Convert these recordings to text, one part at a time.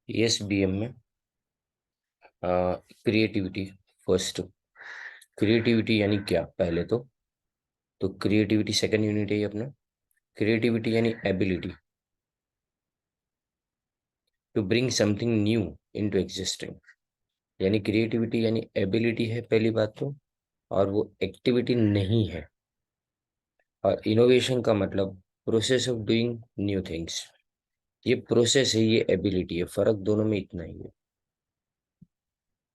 ESBM में creativity first. Creativity यानी क्या? पहले तो क्रिएटिविटी सेकंड यूनिट है ये अपना। क्रिएटिविटी यानी ability to bring something new into existing. यानी क्रिएटिविटी यानी एबिलिटी है पहली बात तो, और वो एक्टिविटी नहीं है। और इनोवेशन का मतलब process of doing new things. ये प्रोसेस है, ये एबिलिटी है, फर्क दोनों में इतना ही है।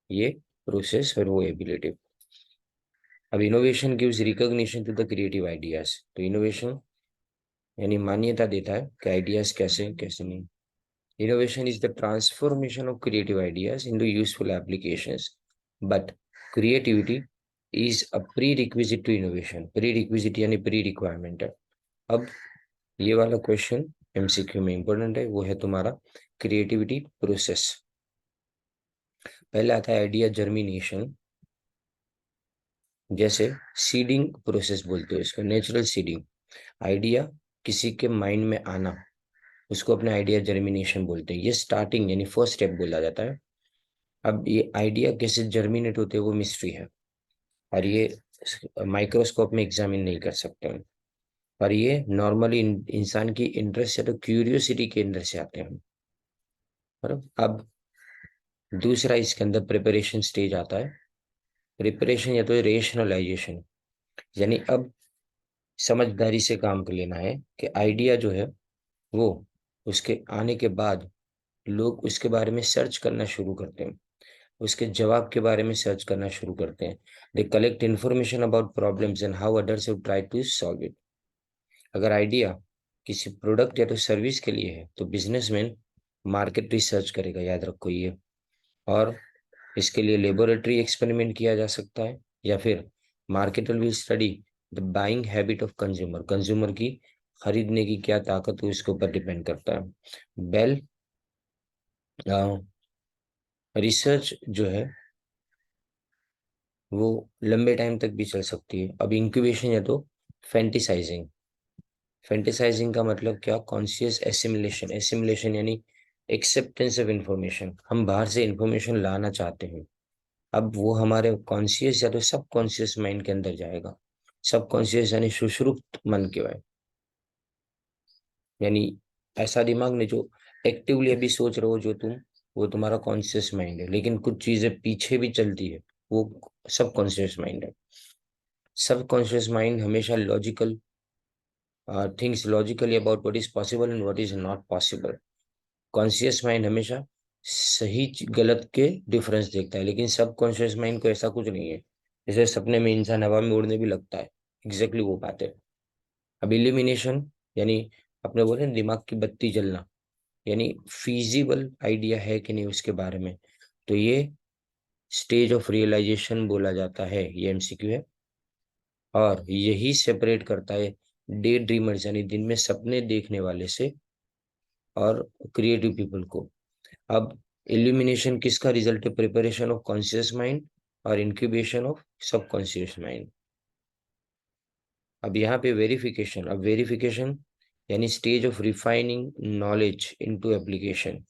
ये प्रोसेस और वो एबिलिटी। अब innovation gives recognition to the creative ideas. तो इनोवेशन यानी मान्यता देता है कि आइडियाज कैसे हैं, कैसे नहीं। Innovation is the transformation of creative ideas into useful applications, but creativity is a prerequisite to innovation. Prerequisite यानी प्री रिक्वायरमेंट है। अब ये वाला क्वेश्चन एमसीक्यू में इंपॉर्टेंट है, वो है तुम्हारा क्रिएटिविटी प्रोसेस। पहले आता है आइडिया जर्मिनेशन, जैसे सीडिंग प्रोसेस बोलते हो इसको, नेचुरल सीडिंग। आइडिया किसी के माइंड में आना, उसको अपने आइडिया जर्मिनेशन बोलते हैं। ये स्टार्टिंग यानी फर्स्ट स्टेप बोला जाता है। अब ये आइडिया कैसे जर्मिनेट होते हैं वो मिस्ट्री है, और ये माइक्रोस्कोप में एग्जामिन नहीं कर सकते हैं। पर ये नॉर्मली इंसान की इंटरेस्ट या तो क्यूरियोसिटी के अंदर से आते हैं। बराबर। अब दूसरा इसके अंदर प्रिपरेशन स्टेज आता है। प्रिपरेशन या तो रेशनलाइजेशन, यानी अब समझदारी से काम कर लेना है कि आइडिया जो है वो उसके आने के बाद लोग उसके बारे में सर्च करना शुरू करते हैं, उसके जवाब के बारे में सर्च करना शुरू करते हैं। They collect information about problems and how others have tried to solve it. अगर आइडिया किसी प्रोडक्ट या तो सर्विस के लिए है तो बिजनेसमैन मार्केट रिसर्च करेगा, याद रखो ये। और इसके लिए लेबोरेटरी एक्सपेरिमेंट किया जा सकता है, या फिर marketer will study the buying habit of consumer. Consumer की खरीदने की क्या ताकत है उसके ऊपर डिपेंड करता है। बेल रिसर्च जो है वो लंबे टाइम तक भी चल सकती है। अब इंक्यूबेशन या तो फैंटिसाइजिंग। फैंटिसाइजिंग का मतलब क्या? Conscious assimilation. एसिमिलेशन यानी एक्सेप्टेंस ऑफ इंफॉर्मेशन। हम बाहर से इंफॉर्मेशन लाना चाहते हैं, अब वो हमारे कॉन्शियस या तो सब कॉन्शियस माइंड के अंदर जाएगा। सब कॉन्शियस यानी सुषुप्त मन के वाय, यानी ऐसा दिमाग ने जो एक्टिवली अभी सोच रहे हो जो तुम, वो तुम्हारा कॉन्शियस माइंड है। लेकिन कुछ चीजें पीछे भी चलती है, वो सब कॉन्शियस माइंड है। सब कॉन्शियस माइंड हमेशा logical things logically about what is possible and what is not possible. Conscious mind हमेशा सही गलत के डिफरेंस देखता है, लेकिन सब कॉन्शियस माइंड को ऐसा कुछ नहीं है। जैसे सपने में इंसान हवा में उड़ने भी लगता है, एग्जैक्टली वो बात है। अब इल्यूमिनेशन यानी अपने बोले ना, दिमाग की बत्ती जलना, यानी फीजिबल आइडिया है कि नहीं उसके बारे में। तो ये स्टेज ऑफ रियलाइजेशन बोला जाता है, ये एमसीक्यू है। और यही सेपरेट करता है डे ड्रीमर्स यानी दिन में सपने देखने वाले से, और क्रिएटिव पीपल को। अब इल्यूमिनेशन किसका रिजल्ट है? प्रिपरेशन ऑफ कॉन्शियस माइंड और इंक्यूबेशन ऑफ सबकॉन्शियस माइंड। अब यहाँ पे वेरिफिकेशन। अब वेरिफिकेशन यानी stage of refining knowledge into application.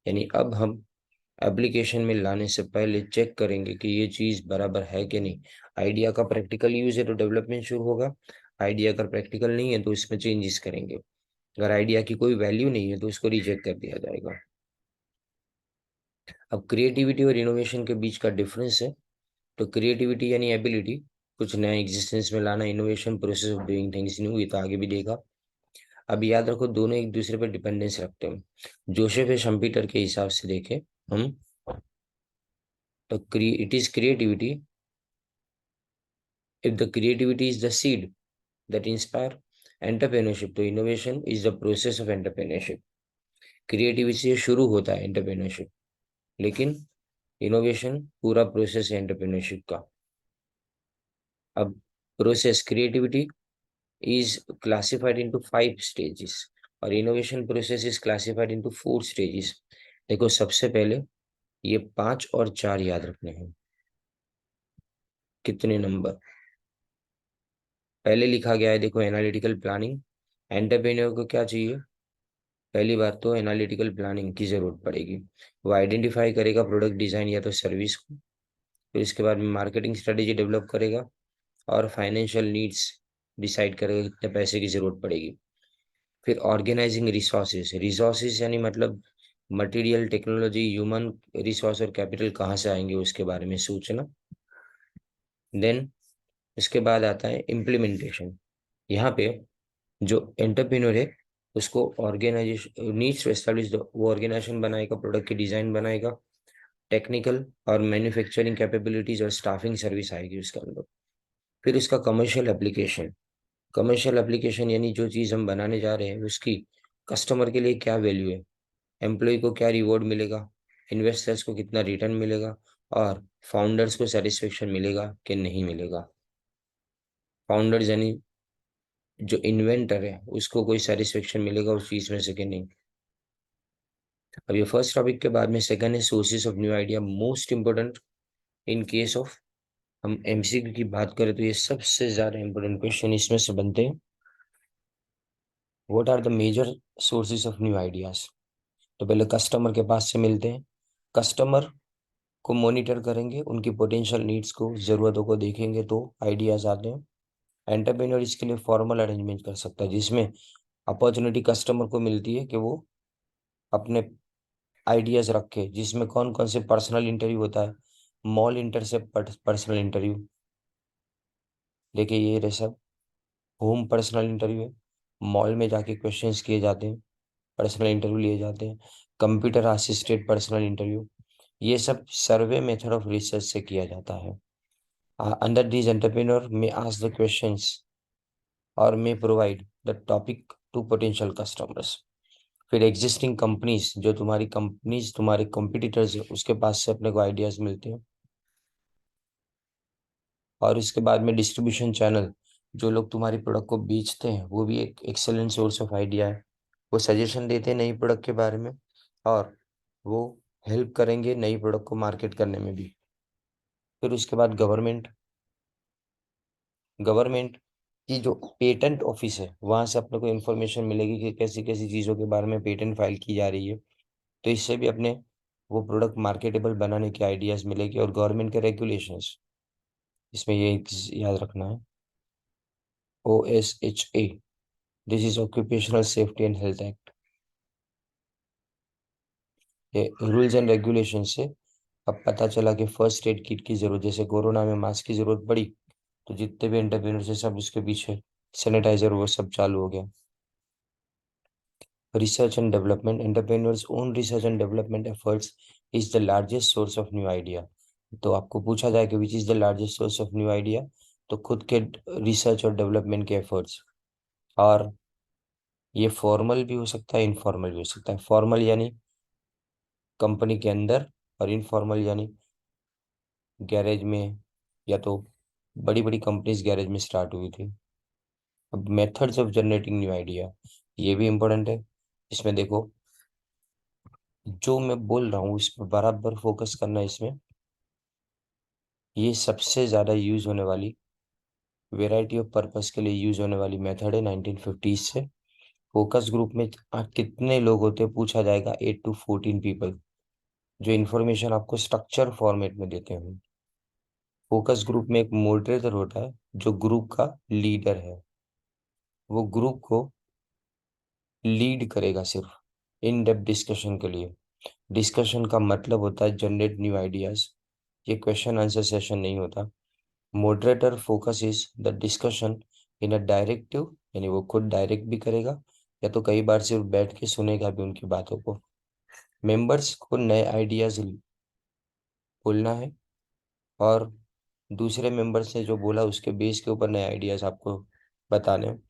यानी अब हम एप्लीकेशन में लाने से पहले चेक करेंगे कि ये चीज बराबर है कि नहीं। आइडिया का प्रैक्टिकल यूज है तो डेवलपमेंट शुरू होगा। आइडिया अगर प्रैक्टिकल नहीं है तो इसमें चेंजेस करेंगे। अगर आइडिया की कोई वैल्यू नहीं है तो उसको रिजेक्ट कर दिया जाएगा। अब क्रिएटिविटी और इनोवेशन के बीच का डिफरेंस है। तो क्रिएटिविटी यानी एबिलिटी कुछ नया एग्जिस्टेंस में लाना। Innovation process of doing things new, ये तो आगे भी देखा। अब याद रखो दोनों एक दूसरे पर डिपेंडेंस रखते हैं। जोसेफ शम्पीटर के हिसाब से देखें हम, तो it is creativity if the creativity is the seed that inspire entrepreneurship, तो innovation is the process of entrepreneurship। Creativity से शुरू होता है एंटरप्रेन्योरशिप, लेकिन इनोवेशन पूरा प्रोसेस है एंटरप्रेन्योरशिप का। अब process creativity is classified into 5 stages और innovation process is classified into 4 stages। देखो सबसे पहले ये 5 और 4 याद रखने हैं। कितने नंबर पहले लिखा गया है? देखो एनालिटिकल प्लानिंग। एंटरप्रेन्योर को क्या चाहिए? पहली बात तो एनालिटिकल प्लानिंग की जरूरत पड़ेगी। वो आइडेंटिफाई करेगा प्रोडक्ट डिजाइन या तो सर्विस को, फिर इसके बाद में मार्केटिंग स्ट्रेटेजी डेवलप करेगा, और फाइनेंशियल नीड्स डिसाइड करेगा कितने पैसे की जरूरत पड़ेगी। फिर ऑर्गेनाइजिंग रिसोर्सेज, रिसोर्सेज यानी मतलब मटेरियल, टेक्नोलॉजी, ह्यूमन रिसोर्स और कैपिटल कहाँ से आएंगे उसके बारे में सोचना। देन इसके बाद आता है इम्प्लीमेंटेशन। यहाँ पे जो एंटरप्रेन्योर है उसको ऑर्गेनाइजेशन नीड्स टू एस्टेब्लिश, वो ऑर्गेनाइजेशन बनाएगा, प्रोडक्ट की डिजाइन बनाएगा, टेक्निकल और मैन्युफैक्चरिंग कैपेबिलिटीज और स्टाफिंग सर्विस आएगी उसके अंदर। फिर इसका कमर्शियल एप्लीकेशन, कमर्शियल एप्लीकेशन यानी जो चीज़ हम बनाने जा रहे हैं उसकी कस्टमर के लिए क्या वैल्यू है, एम्प्लॉय को क्या रिवॉर्ड मिलेगा, इन्वेस्टर्स को कितना रिटर्न मिलेगा, और फाउंडर्स को सेटिस्फेक्शन मिलेगा कि नहीं मिलेगा। फाउंडर्स यानी जो इन्वेंटर है उसको कोई सेटिस्फेक्शन मिलेगा उस चीज़ में से कि नहीं। अब ये फर्स्ट टॉपिक के बाद में सेकंड है sources of new idea, most important in case of हम एमसीक्यू की बात करें तो ये सबसे ज्यादा इंपॉर्टेंट क्वेश्चन इसमें से बनते हैं। What are the major sources of new ideas. तो पहले कस्टमर के पास से मिलते हैं, कस्टमर को मॉनिटर करेंगे, उनकी पोटेंशियल नीड्स को, ज़रूरतों को देखेंगे तो आइडियाज आते हैं। एंटरप्रेन्योर इसके लिए फॉर्मल अरेंजमेंट कर सकता है जिसमें अपॉर्चुनिटी कस्टमर को मिलती है कि वो अपने आइडियाज रखे, जिसमें कौन कौन से पर्सनल इंटरव्यू होता है, मॉल इंटर से पर्सनल इंटरव्यू, देखिए ये रहे सब होम पर्सनल इंटरव्यू है, मॉल में जाके क्वेश्चंस किए जाते हैं, पर्सनल इंटरव्यू लिए जाते हैं, कंप्यूटर असिस्टेड पर्सनल इंटरव्यू, ये सब सर्वे मेथड ऑफ रिसर्च से किया जाता है। अंडर दिस एंटरप्रेन्योर में आस्क द क्वेश्चंस और may provide the topic to potential customers. फिर एग्जिस्टिंग कंपनीज, जो तुम्हारी कंपनीज तुम्हारे कॉम्पिटिटर्स है उसके पास से अपने को आइडियाज मिलते हैं। और इसके बाद में डिस्ट्रीब्यूशन चैनल, जो लोग तुम्हारी प्रोडक्ट को बेचते हैं वो भी एक एक्सेलेंट सोर्स ऑफ आइडिया है। वो सजेशन देते हैं नई प्रोडक्ट के बारे में, और वो हेल्प करेंगे नई प्रोडक्ट को मार्केट करने में भी। फिर उसके बाद गवर्नमेंट, गवर्नमेंट की जो पेटेंट ऑफिस है वहां से अपने को इन्फॉर्मेशन मिलेगी कि कैसी कैसी चीज़ों के बारे में पेटेंट फाइल की जा रही है, तो इससे भी अपने वो प्रोडक्ट मार्केटेबल बनाने के आइडियाज मिलेगी। और गवर्नमेंट के रेगुलेशंस, इसमें ये एक चीज़ याद रखना है, OSHA, this is occupational safety and health act. ये रूल्स एंड रेगुलेशन से अब पता चला कि फर्स्ट एड किट की जरूरत, जैसे कोरोना में मास्क की जरूरत पड़ी तो जितने भी एंटरप्रेन्योर से सब उसके पीछे, सैनिटाइजर वो सब चालू हो गया। Research and development, entrepreneurs own research and development efforts is the largest source of new idea. तो आपको पूछा जाए कि which is the largest source of new idea, तो खुद के रिसर्च और डेवलपमेंट के एफर्ट्स। और ये फॉर्मल भी हो सकता है, इनफॉर्मल भी हो सकता है। फॉर्मल यानी कंपनी के अंदर, और इनफॉर्मल यानी गैरेज में, या तो बड़ी बड़ी कंपनीज गैरेज में स्टार्ट हुई थी। अब methods of generating new idea, ये भी इम्पोर्टेंट है। इसमें देखो जो मैं बोल रहा हूँ इस पर बराबर फोकस करना है इसमें। ये सबसे ज़्यादा यूज होने वाली, वेराइटी ऑफ पर्पस के लिए यूज होने वाली मेथड है 1950s से। फोकस ग्रुप में कितने लोग होते हैं पूछा जाएगा, 8 to 14 पीपल, जो इन्फॉर्मेशन आपको स्ट्रक्चर फॉर्मेट में देते हैं। फोकस ग्रुप में एक मॉडरेटर होता है जो ग्रुप का लीडर है, वो ग्रुप को लीड करेगा सिर्फ इन डेप्थ डिस्कशन के लिए। डिस्कशन का मतलब होता है जनरेट न्यू आइडियाज, ये क्वेश्चन आंसर सेशन नहीं होता। Moderator focus is the discussion in a directive, यानी वो खुद डायरेक्ट भी करेगा या तो कई बार सिर्फ बैठ के सुनेगा भी उनकी बातों को। मेंबर्स को नए आइडियाज बोलना है, और दूसरे मेंबर्स ने जो बोला उसके बेस के ऊपर नए आइडियाज आपको बताने हैं।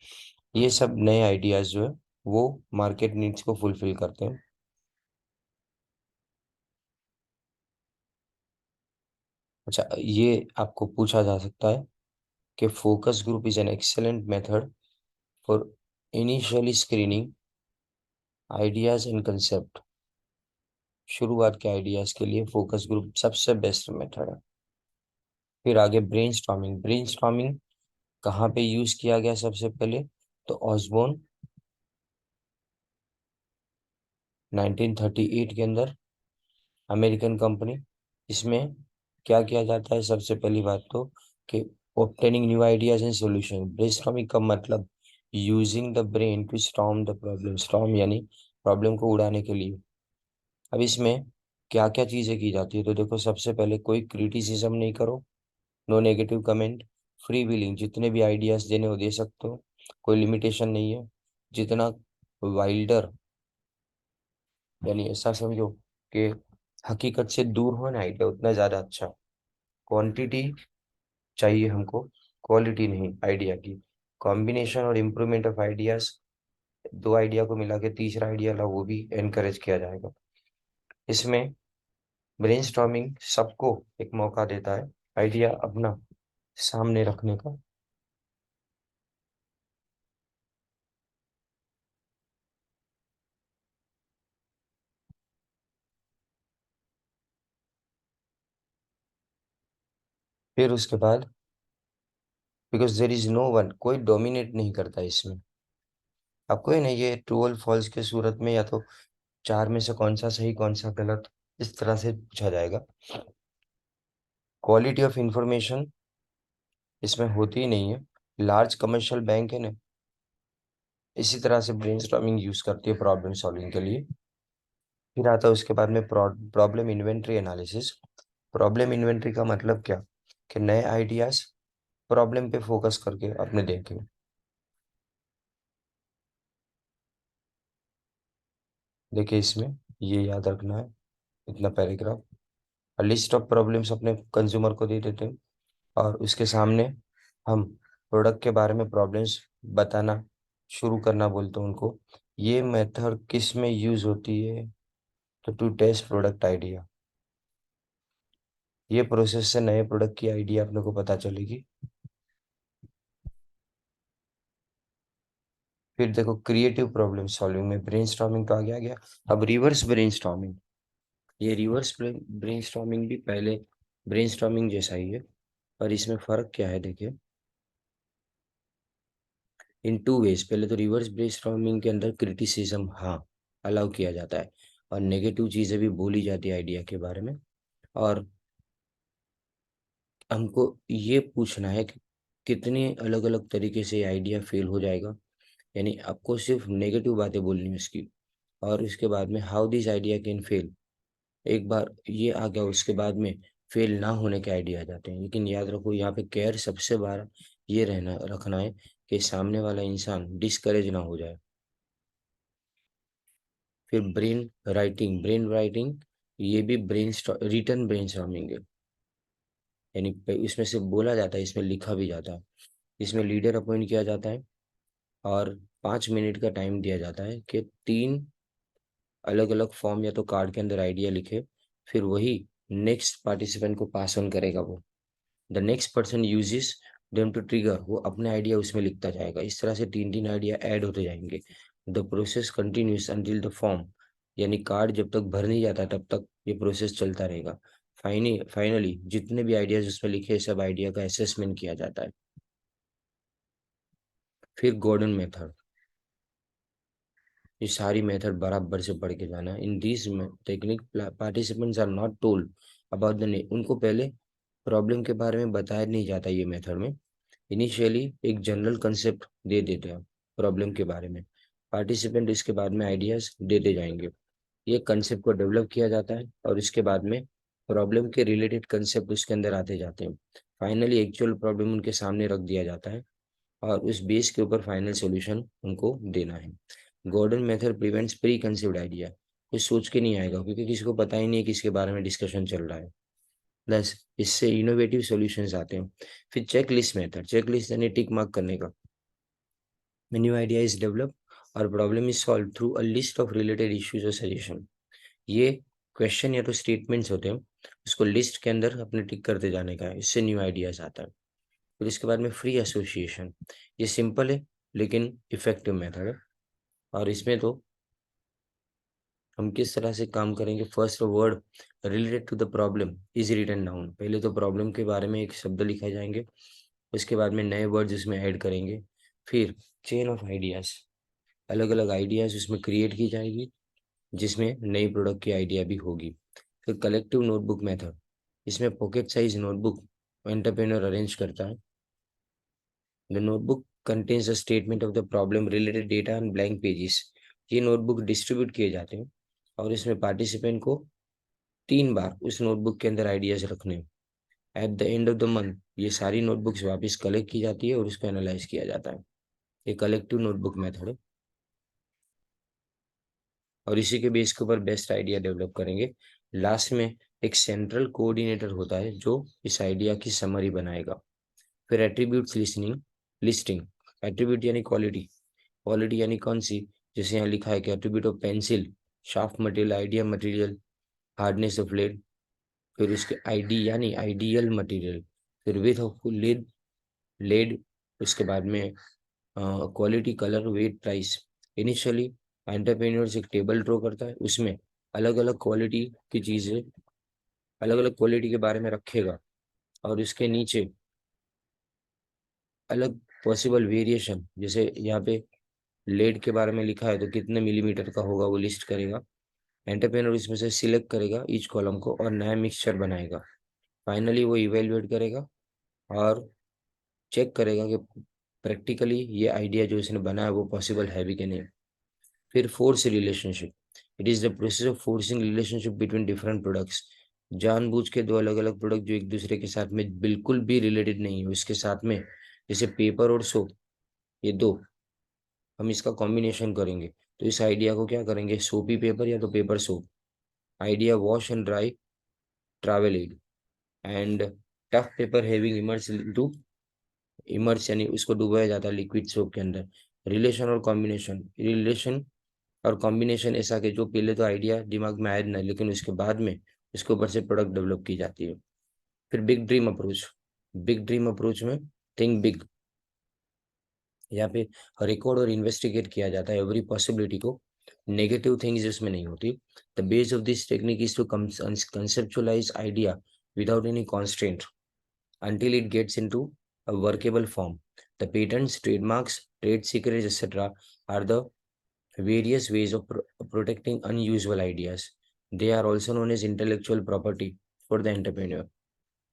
ये सब नए आइडियाज जो है वो मार्केट नीड्स को फुलफिल करते हैं। अच्छा, ये आपको पूछा जा सकता है कि focus group is an excellent method for initially screening ideas and concept. शुरुआत के आइडियाज के लिए फोकस ग्रुप सबसे बेस्ट मेथड है। फिर आगे ब्रेनस्टॉर्मिंग, ब्रेनस्टॉर्मिंग कहाँ पे यूज किया गया सबसे पहले, तो ऑसबोर्न 1938 के अंदर अमेरिकन कंपनी। इसमें क्या किया जाता है, सबसे पहली बात तो कि obtaining new ideas and solution. Brainstorming का मतलब using the brain to storm the problem. Storm यानी प्रॉब्लम को उड़ाने के लिए। अब इसमें क्या क्या चीज़ें की जाती है, तो देखो सबसे पहले कोई क्रिटिसिज्म नहीं करो, no negative comment, free willing, जितने भी आइडियाज देने हो दे सकते हो, कोई लिमिटेशन नहीं है। जितना वाइल्डर यानी ऐसा समझो कि हकीकत से दूर हो ना आइडिया, उतना ज़्यादा अच्छा। क्वांटिटी चाहिए हमको, क्वालिटी नहीं आइडिया की। कॉम्बिनेशन और इम्प्रूवमेंट ऑफ आइडियाज, दो आइडिया को मिला के तीसरा आइडिया ला, वो भी एनकरेज किया जाएगा। इसमें ब्रेनस्टॉर्मिंग सबको एक मौका देता है आइडिया अपना सामने रखने का। फिर उसके बाद because there is no one, कोई डोमिनेट नहीं करता इसमें। आपको है ना, ये ट्रू और फॉल्स के सूरत में या तो चार में से कौन सा सही कौन सा गलत, इस तरह से पूछा जाएगा। क्वालिटी ऑफ इंफॉर्मेशन इसमें होती ही नहीं है। लार्ज कमर्शियल बैंक है ना, इसी तरह से ब्रेनस्टॉर्मिंग यूज करती है प्रॉब्लम सॉल्विंग के लिए। फिर आता है उसके बाद में problem inventory analysis. Problem inventory का मतलब क्या, कि नए आइडियाज प्रॉब्लम पे फोकस करके अपने देखें। देखिए इसमें ये याद रखना है, इतना पैराग्राफ। लिस्ट ऑफ प्रॉब्लम्स अपने कंज्यूमर को दे देते हैं, और उसके सामने हम प्रोडक्ट के बारे में प्रॉब्लम्स बताना शुरू करना बोलते हैं उनको। ये मेथड किस में यूज होती है, तो टू टेस्ट प्रोडक्ट आइडिया। ये प्रोसेस से नए प्रोडक्ट की आइडिया अपने को पता चलेगी। फिर देखो क्रिएटिव प्रॉब्लम सॉल्विंग में ब्रेनस्टॉर्मिंग तो आगे आ गया। अब रिवर्स ब्रेनस्टॉर्मिंग, ये रिवर्स ब्रेनस्टॉर्मिंग भी पहले ब्रेनस्टॉर्मिंग जैसा ही है, पर इसमें फर्क क्या है देखिए। इन टू वेज, पहले तो रिवर्स ब्रेनस्टॉर्मिंग के अंदर क्रिटिसिज्म हाँ अलाउ किया जाता है, और नेगेटिव चीज़ें भी बोली जाती है आइडिया के बारे में। और हमको ये पूछना है कि कितने अलग अलग तरीके से आइडिया फेल हो जाएगा, यानी आपको सिर्फ नेगेटिव बातें बोलनी है उसकी। और उसके बाद में how this idea can fail, एक बार ये आ गया उसके बाद में फेल ना होने के आइडिया आ जाते हैं। लेकिन याद रखो यहाँ पे केयर सबसे बार ये रहना रखना है कि सामने वाला इंसान डिस्करेज ना हो जाए। फिर ब्रेन राइटिंग, ये भी रिटर्न ब्रेन स्टॉर्मिंग है, यानी इसमें से बोला जाता है, इसमें लिखा भी जाता है। इसमें लीडर अपॉइंट किया जाता है, और 5 मिनट का टाइम दिया जाता है कि 3 अलग अलग फॉर्म या तो कार्ड के अंदर आइडिया लिखे। फिर वही नेक्स्ट पार्टिसिपेंट को पास ऑन करेगा वो। The next person uses them to trigger, वो अपने आइडिया उसमें लिखता जाएगा। इस तरह से 3 3 आइडिया ऐड होते जाएंगे। The process continuous until the form, यानी कार्ड जब तक भर नहीं जाता तब तक ये प्रोसेस चलता रहेगा। फाइनली जितने भी आइडियाज उसमें लिखे, सब आइडिया का असेसमेंट किया जाता है। फिर गॉर्डन मेथड, ये सारी मेथड बराबर से पढ़ के जाना। In this technique participants are not told about the need, उनको पहले प्रॉब्लम के बारे में बताया नहीं जाता ये मेथड में। इनिशियली एक जनरल कंसेप्ट दे देते हैं प्रॉब्लम के बारे में, पार्टिसिपेंट इसके बाद में आइडियाज देते जाएंगे। ये कंसेप्ट को डेवलप किया जाता है, और इसके बाद में प्रॉब्लम के रिलेटेड कंसेप्ट उसके अंदर आते जाते हैं। फाइनली एक्चुअल प्रॉब्लम उनके सामने रख दिया जाता है, और उस बेस के ऊपर फाइनल सॉल्यूशन उनको देना है। Gordon method prevents preconceived idea, कुछ सोच के नहीं आएगा क्योंकि किसी को पता ही नहीं है किसके बारे में डिस्कशन चल रहा है। प्लस इससे इनोवेटिव सॉल्यूशंस आते हैं। फिर checklist method, checklist यानी टिक मार्क करने का। न्यू आइडिया इज डेवलप और problem is solve through a list of related issues और सजेशन। ये क्वेश्चन या तो स्टेटमेंट्स होते हैं, उसको लिस्ट के अंदर अपने टिक करते जाने का है, इससे न्यू आइडियाज आता है। फिर इसके बाद में फ्री एसोसिएशन, ये सिंपल है लेकिन इफेक्टिव मेथड है। और इसमें तो हम किस तरह से काम करेंगे, first word related to the problem is written down, पहले तो प्रॉब्लम के बारे में एक शब्द लिखे जाएंगे, उसके बाद में नए वर्ड्स उसमें ऐड करेंगे। फिर चेन ऑफ आइडियाज, अलग अलग आइडियाज उसमें क्रिएट की जाएगी, जिसमें नई प्रोडक्ट की आइडिया भी होगी। फिर कलेक्टिव नोटबुक मेथड, इसमें pocket size notebook entrepreneur arrange करता है। The notebook contains a statement of the problem related data and blank pages. ये नोटबुक डिस्ट्रीब्यूट किए जाते हैं और इसमें पार्टिसिपेंट को 3 बार उस नोटबुक के अंदर आइडियाज रखने हैं। At the end of the month ये सारी नोटबुक्स वापस कलेक्ट की जाती है और उसको एनालाइज किया जाता है। ये कलेक्टिव नोटबुक मेथड है और इसी के बेस के ऊपर बेस्ट आइडिया डेवलप करेंगे। लास्ट में एक सेंट्रल कोऑर्डिनेटर होता है जो इस आइडिया की समरी बनाएगा। फिर एट्रीब्यूट्स लिस्टिंग। एट्रीब्यूट यानी क्वालिटी, क्वालिटी यानी कौन सी, जैसे यहाँ लिखा है कि attribute of pencil, sharp material, idea material, hardness of lead. फिर उसके आईडी यानी आइडियल मटेरियल, फिर विथ ऑफ लेड, उसके बाद में quality, colour, weight, price. Initially entrepreneurs एक टेबल ड्रॉ करता है, उसमें अलग अलग क्वालिटी की चीज़ें, अलग अलग क्वालिटी के बारे में रखेगा और उसके नीचे अलग पॉसिबल वेरिएशन, जैसे यहाँ पे लेड के बारे में लिखा है तो कितने मिलीमीटर का होगा वो लिस्ट करेगा। एंटरप्रेन्योर इसमें से सिलेक्ट करेगा ईच कॉलम को और नया मिक्सचर बनाएगा। फाइनली वो इवेल्युएट करेगा और चेक करेगा कि प्रैक्टिकली ये आइडिया जो इसने बनाया वो पॉसिबल है भी कि नहीं। फिर force relationship, it is the process of forcing relationship between different products. जानबूझ के दो अलग अलग प्रोडक्ट जो एक दूसरे के साथ में बिल्कुल भी रिलेटेड नहीं है उसके साथ में, जैसे पेपर और सोप, ये दो हम इसका कॉम्बिनेशन करेंगे तो इस आइडिया को क्या करेंगे, सोपी पेपर या तो paper soap. Idea wash and dry travel aid and tough paper having immerse यानी उसको डुबाया जाता है लिक्विड सोप के अंदर। रिलेशन और कॉम्बिनेशन ऐसा कि जो पहले तो आइडिया दिमाग में आया नहीं लेकिन उसके बाद में इसके ऊपर से प्रोडक्ट डेवलप की जाती है। फिर बिग ड्रीम अप्रोच में थिंक बिग, यहाँ पे रिकॉर्ड और इन्वेस्टिगेट किया जाता है एवरी पॉसिबिलिटी को, नेगेटिव थिंग्स इसमें नहीं होती। The base of this technique is to conceptualise idea without any constraint until it gets into a workable form. The patents, trademarks, trade secrets, etc. are the various ways of protecting unusual ideas. They are also known as intellectual property for the entrepreneur.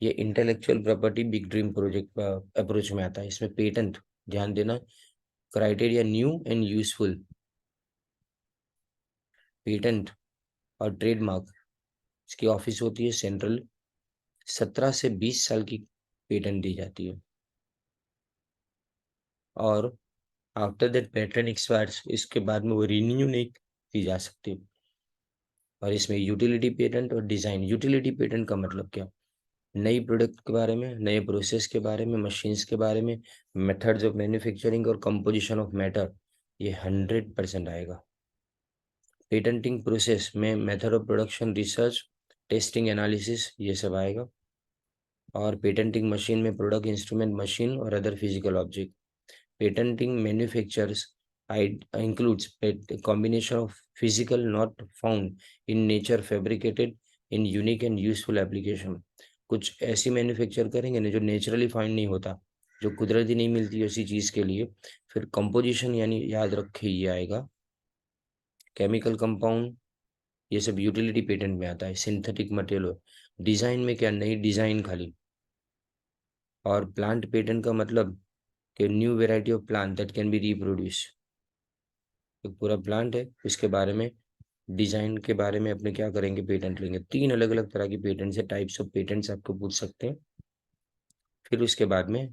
ये intellectual property big dream project approach में आता है। इसमें patent, ध्यान देना, criteria new and useful, patent और trademark, इसकी office होती है सेंट्रल, 17 से 20 साल की पेटेंट दी जाती है और आफ्टर दैट पेटेंट एक्सपायर्स, इसके बाद में वो रिन्यू नहीं की जा सकती। और इसमें यूटिलिटी पेटेंट और डिजाइन, यूटिलिटी पेटेंट का मतलब क्या, नई प्रोडक्ट के बारे में, नए प्रोसेस के बारे में, मशीन्स के बारे में, मेथड्स ऑफ मैन्युफैक्चरिंग और कंपोजिशन ऑफ मैटर, ये 100% आएगा। पेटेंटिंग प्रोसेस में method of production, research, testing, analysis, ये सब आएगा। और पेटेंटिंग मशीन में प्रोडक्ट, इंस्ट्रूमेंट, मशीन और other physical object. Patenting manufactures includes a combination of physical not found in nature fabricated in unique and useful application। कुछ ऐसी manufacture करेंगे ना जो नेचुरली फाइंड नहीं होता, जो कुदरती नहीं मिलती उसी चीज के लिए। फिर कंपोजिशन यानी याद रखे ये आएगा, केमिकल कंपाउंड, ये सब यूटिलिटी पेटेंट में आता है। सिंथेटिक मटेरियल, डिजाइन में क्या, नई डिजाइन खाली। और प्लांट पेटेंट का मतलब कि new variety of plant that can be reproduce. एक पूरा प्लांट है इसके बारे में, डिजाइन के बारे में अपने क्या करेंगे, पेटेंट लेंगे। 3 अलग अलग तरह की पेटेंट्स है, टाइप्स ऑफ पेटेंट्स आपको पूछ सकते हैं। फिर उसके बाद में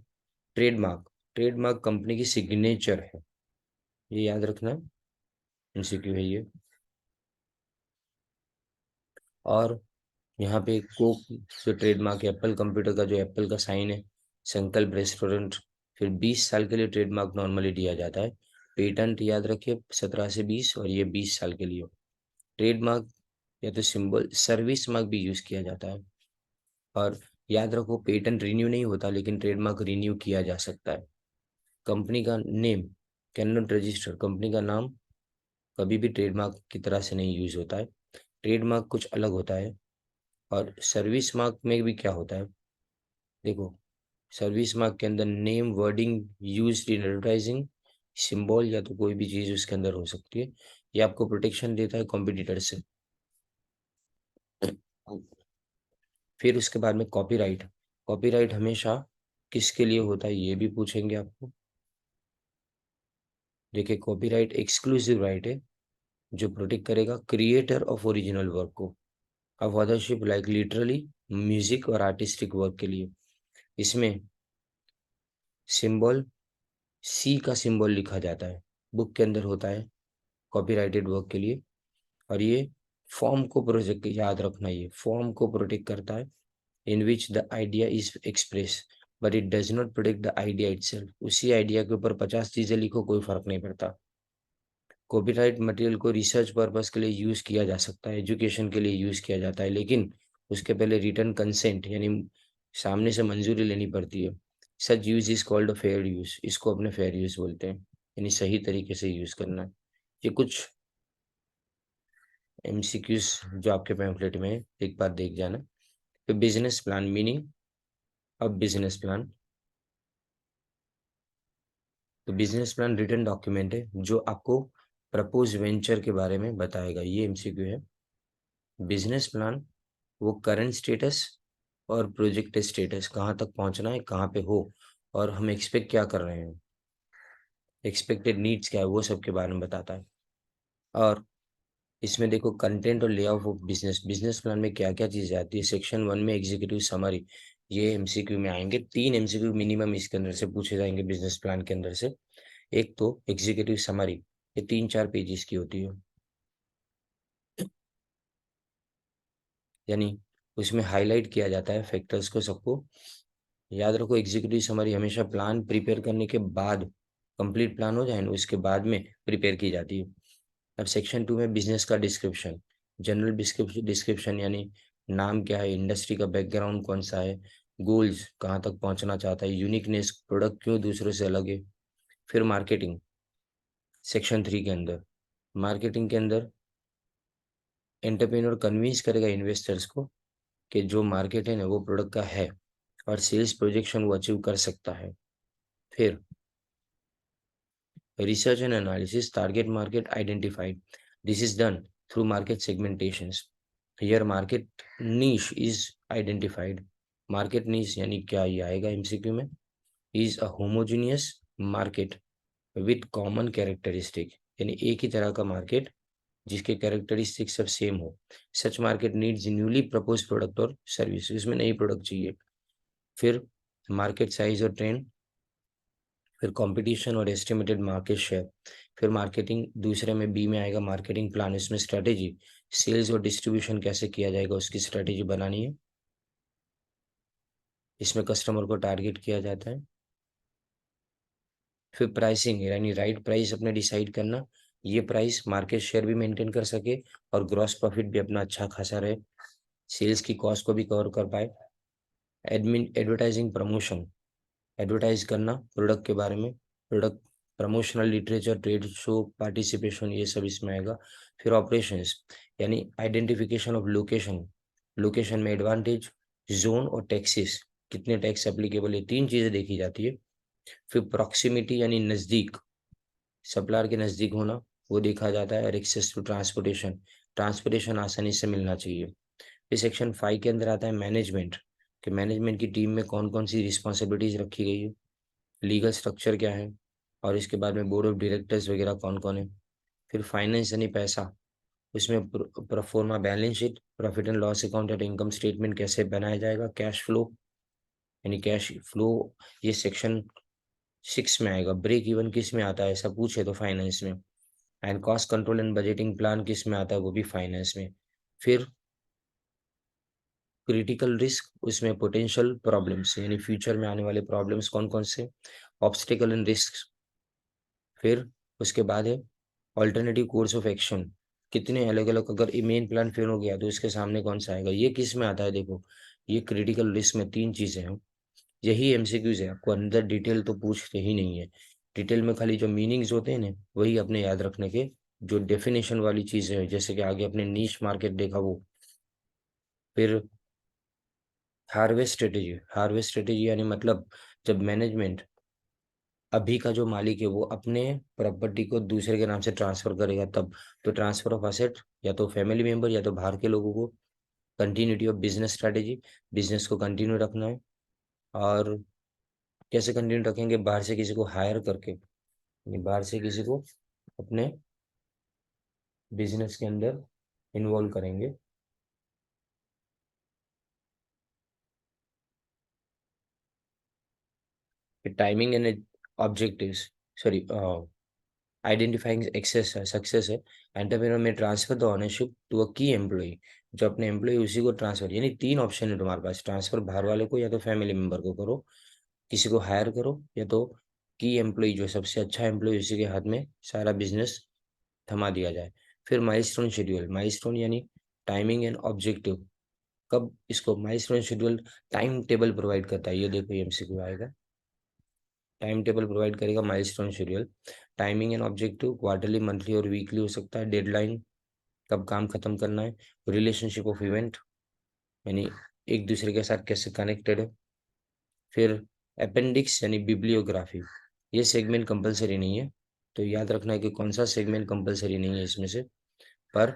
ट्रेडमार्क, ट्रेडमार्क कंपनी की सिग्नेचर है, ये याद रखना, एमसीक्यू है ये। और यहाँ पे कोक जो ट्रेडमार्क है, एप्पल कंप्यूटर का जो एप्पल का साइन है, संकल्प रेस्टोरेंट। फिर 20 साल के लिए ट्रेडमार्क नॉर्मली दिया जाता है। पेटेंट याद रखिए 17 से 20 और ये 20 साल के लिए। ट्रेडमार्क या तो सिंबल, सर्विस मार्क भी यूज किया जाता है। और याद रखो पेटेंट रिन्यू नहीं होता लेकिन ट्रेडमार्क रिन्यू किया जा सकता है। कंपनी का name can not register, company का नाम कभी भी ट्रेडमार्क की तरह से नहीं यूज होता है, ट्रेडमार्क कुछ अलग होता है। और सर्विस मार्क में भी क्या होता है, देखो, सर्विस मार्क के अंदर name, wording used in advertising, symbol या तो कोई भी चीज उसके अंदर हो सकती है। ये आपको प्रोटेक्शन देता है कॉम्पिटिटर से। फिर उसके बाद में कॉपीराइट। कॉपीराइट हमेशा किसके लिए होता है ये भी पूछेंगे आपको। देखिए कॉपीराइट एक्सक्लूसिव राइट है जो प्रोटेक्ट करेगा क्रिएटर ऑफ ओरिजिनल वर्क को, of authorship like literally music और आर्टिस्टिक वर्क के लिए। इसमें सिंबल सी का सिंबल लिखा जाता है, बुक के अंदर होता है कॉपीराइटेड वर्क के लिए। और ये फॉर्म को प्रोजेक्ट याद रखना, ये फॉर्म को प्रोटेक्ट करता है in which the idea is express but it does not protect the idea itself. उसी आइडिया के ऊपर 50 चीजें लिखो कोई फर्क नहीं पड़ता। कॉपीराइट मटेरियल को रिसर्च पर्पस के लिए यूज किया जा सकता है, एजुकेशन के लिए यूज किया जाता है, लेकिन उसके पहले रिटर्न कंसेंट यानी सामने से मंजूरी लेनी पड़ती है। Such use is called fair use, इसको अपने फेयर यूज बोलते हैं, यानी सही तरीके से यूज करना है। ये कुछ एमसीक्यूज जो आपके पैम्फलेट में है, एक बार देख जाना। तो बिजनेस प्लान मीनिंग, अब बिजनेस प्लान, तो बिजनेस प्लान रिटन डॉक्यूमेंट है जो आपको प्रपोज वेंचर के बारे में बताएगा, ये एमसीक्यू है। बिजनेस प्लान वो करंट स्टेटस और प्रोजेक्ट स्टेटस, कहाँ तक पहुँचना है, कहाँ पे हो, और हम एक्सपेक्ट क्या कर रहे हैं, एक्सपेक्टेड नीड्स क्या है, वो सब के बारे में बताता है। और इसमें देखो कंटेंट और layout of business, business plan में क्या क्या चीज़ें आती है। सेक्शन 1 में एग्जीक्यूटिव समरी, ये एमसीक्यू में आएंगे, 3 एमसीक्यू मिनिमम इसके अंदर से पूछे जाएंगे बिजनेस प्लान के अंदर से। एक तो एग्जीक्यूटिव समरी, ये 3-4 पेजेस की होती है, यानी उसमें हाईलाइट किया जाता है फैक्टर्स को सबको। याद रखो एग्जीक्यूटिव समरी हमेशा प्लान प्रिपेयर करने के बाद, कंप्लीट प्लान हो जाए ना उसके बाद में प्रिपेयर की जाती है। अब सेक्शन 2 में बिजनेस का डिस्क्रिप्शन, जनरल डिस्क्रिप्शन यानी नाम क्या है, इंडस्ट्री का बैकग्राउंड कौन सा है, गोल्स कहाँ तक पहुँचना चाहता है, यूनिकनेस प्रोडक्ट क्यों दूसरों से अलग है। फिर मार्केटिंग, सेक्शन 3 के अंदर, मार्केटिंग के अंदर एंटरप्रेन्योर कन्विंस करेगा इन्वेस्टर्स को कि जो मार्केट है ना वो प्रोडक्ट का है, और सेल्स प्रोजेक्शन वो अचीव कर सकता है। फिर research and analysis, target market identified. This is done through market segmentations. Here market niche is identified. Market niche यानी क्या ये आएगा एमसीक्यू में, is a homogeneous market with common characteristic, यानी एक ही तरह का मार्केट जिसके कैरेक्टरिस्टिक सब सेम हो। Such market needs newly propose product और सर्विस, इसमें नई प्रोडक्ट चाहिए। फिर मार्केट साइज और ट्रेंड, फिर कंपटीशन और एस्टिमेटेड मार्केट शेयर। फिर मार्केटिंग दूसरे में बी में आएगा मार्केटिंग प्लान, इसमें स्ट्रेटेजी, सेल्स और डिस्ट्रीब्यूशन कैसे किया जाएगा उसकी स्ट्रेटेजी बनानी है। इसमें कस्टमर को टारगेट किया जाता है। फिर प्राइसिंग यानी राइट प्राइस अपने डिसाइड करना, ये प्राइस मार्केट शेयर भी मेंटेन कर सके और ग्रॉस प्रॉफिट भी अपना अच्छा खासा रहे, सेल्स की कॉस्ट को भी कवर कर पाए। एडमिन एडवर्टाइजिंग प्रमोशन, एडवर्टाइज करना प्रोडक्ट के बारे में, product promotional literature, trade show participation, ये सब इसमें आएगा। फिर ऑपरेशंस यानी आइडेंटिफिकेशन ऑफ लोकेशन, लोकेशन में एडवांटेज, जोन और टैक्सेस, कितने टैक्स एप्लीकेबल है, 3 चीजें देखी जाती है। फिर प्रॉक्सिमिटी यानी नजदीक, सप्लायर के नजदीक होना वो देखा जाता है। और एक्सेस टू ट्रांसपोर्टेशन, ट्रांसपोर्टेशन आसानी से मिलना चाहिए। फिर सेक्शन 5 के अंदर आता है मैनेजमेंट, कि मैनेजमेंट की टीम में कौन कौन सी रिस्पॉन्सिबिलिटीज रखी गई है, लीगल स्ट्रक्चर क्या है, और इसके बाद में बोर्ड ऑफ डायरेक्टर्स वगैरह कौन कौन है। फिर फाइनेंस यानी पैसा, उसमें proforma balance sheet, profit and loss account और इनकम स्टेटमेंट कैसे बनाया जाएगा, कैश फ्लो यानी कैश फ्लो, ये सेक्शन 6 में आएगा। ब्रेक इवन किस में आता है ऐसा पूछे तो फाइनेंस में। And cost control and budgeting plan किस में आता है, वो भी फाइनेंस में। फिर क्रिटिकल रिस्क, उसमें पोटेंशियल प्रॉब्लम्स यानी फ्यूचर में आने वाले प्रॉब्लम्स कौन कौन से, ऑब्स्टिकल एंड रिस्क। फिर उसके बाद है ऑल्टरनेटिव कोर्स ऑफ एक्शन, कितने अलग अलग, अगर मेन प्लान फेल हो गया तो इसके सामने कौन सा आएगा, ये किस में आता है देखो, ये क्रिटिकल रिस्क में 3 चीजें हैं। यही एमसीक्यूज है, आपको अंदर डिटेल तो पूछते ही नहीं है, डिटेल में खाली जो मीनिंग्स होते हैं ना वही अपने याद रखने के, जो डेफिनेशन वाली चीजें हैं जैसे कि आगे अपने नीश मार्केट देखा वो। फिर हार्वेस्ट स्ट्रेटेजी, हार्वेस्ट स्ट्रेटेजी यानी मतलब जब मैनेजमेंट अभी का जो मालिक है वो अपने प्रॉपर्टी को दूसरे के नाम से ट्रांसफर करेगा तब। तो ट्रांसफर ऑफ असेट या तो फैमिली मेंबर या तो बाहर के लोगों को। Continuity of business strategy, business को कंटिन्यू रखना है। और कैसे कंटिन्यू रखेंगे? बाहर से किसी को हायर करके, यानी बाहर से किसी को अपने बिजनेस के अंदर इन्वॉल्व करेंगे। Timing and objectives, sorry, identifying access है, सक्सेस है। Entrepreneur may transfer the ownership to a key employee, जो अपने एम्प्लॉय उसी को ट्रांसफर, यानी तीन ऑप्शन है तुम्हारे पास, ट्रांसफर बाहर वाले को या तो फैमिली मेंबर को करो, किसी को हायर करो, या तो की एम्प्लॉय जो सबसे अच्छा एम्प्लॉय उसी के हाथ में सारा बिजनेस थमा दिया जाए। फिर माइलस्टोन शेड्यूल, माइलस्टोन यानी टाइमिंग एंड ऑब्जेक्टिव। कब इसको milestone schedule time table provide करता है, ये देखो ये एमसीक्यू आएगा। टाइम टेबल प्रोवाइड करेगा milestone schedule. Timing and objective quarterly, monthly और वीकली हो सकता है। डेडलाइन, कब काम खत्म करना है। रिलेशनशिप ऑफ इवेंट, यानी एक दूसरे के साथ कैसे कनेक्टेड है। फिर अपेंडिक्स यानी बिब्लियोग्राफी, ये सेगमेंट कंपलसरी नहीं है, तो याद रखना है कि कौन सा सेगमेंट कंपलसरी नहीं है इसमें से। पर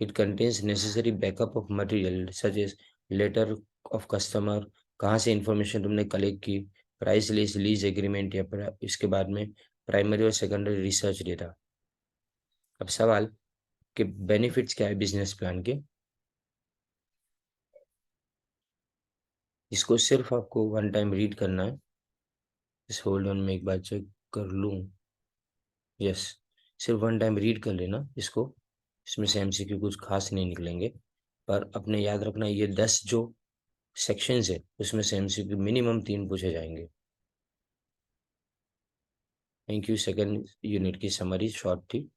it contains necessary backup of material such as letter of customer, कहाँ से इंफॉर्मेशन तुमने कलेक्ट की, प्राइस लिस्ट, लीज एग्रीमेंट, या इसके बाद में प्राइमरी और सेकेंडरी रिसर्च डेटा। अब सवाल कि बेनिफिट्स क्या है बिजनेस प्लान के। इसको सिर्फ आपको वन टाइम रीड करना है। इस होल्ड ऑन में एक बार चेक कर लूँ। यस, सिर्फ वन टाइम रीड कर लेना इसको। इसमें से एमसीक्यू कुछ खास नहीं निकलेंगे। पर अपने याद रखना ये 10 जो सेक्शंस है उसमें से एमसीक्यू मिनिमम 3 पूछे जाएंगे। Thank you. सेकंड यूनिट की समरी शॉर्ट थी।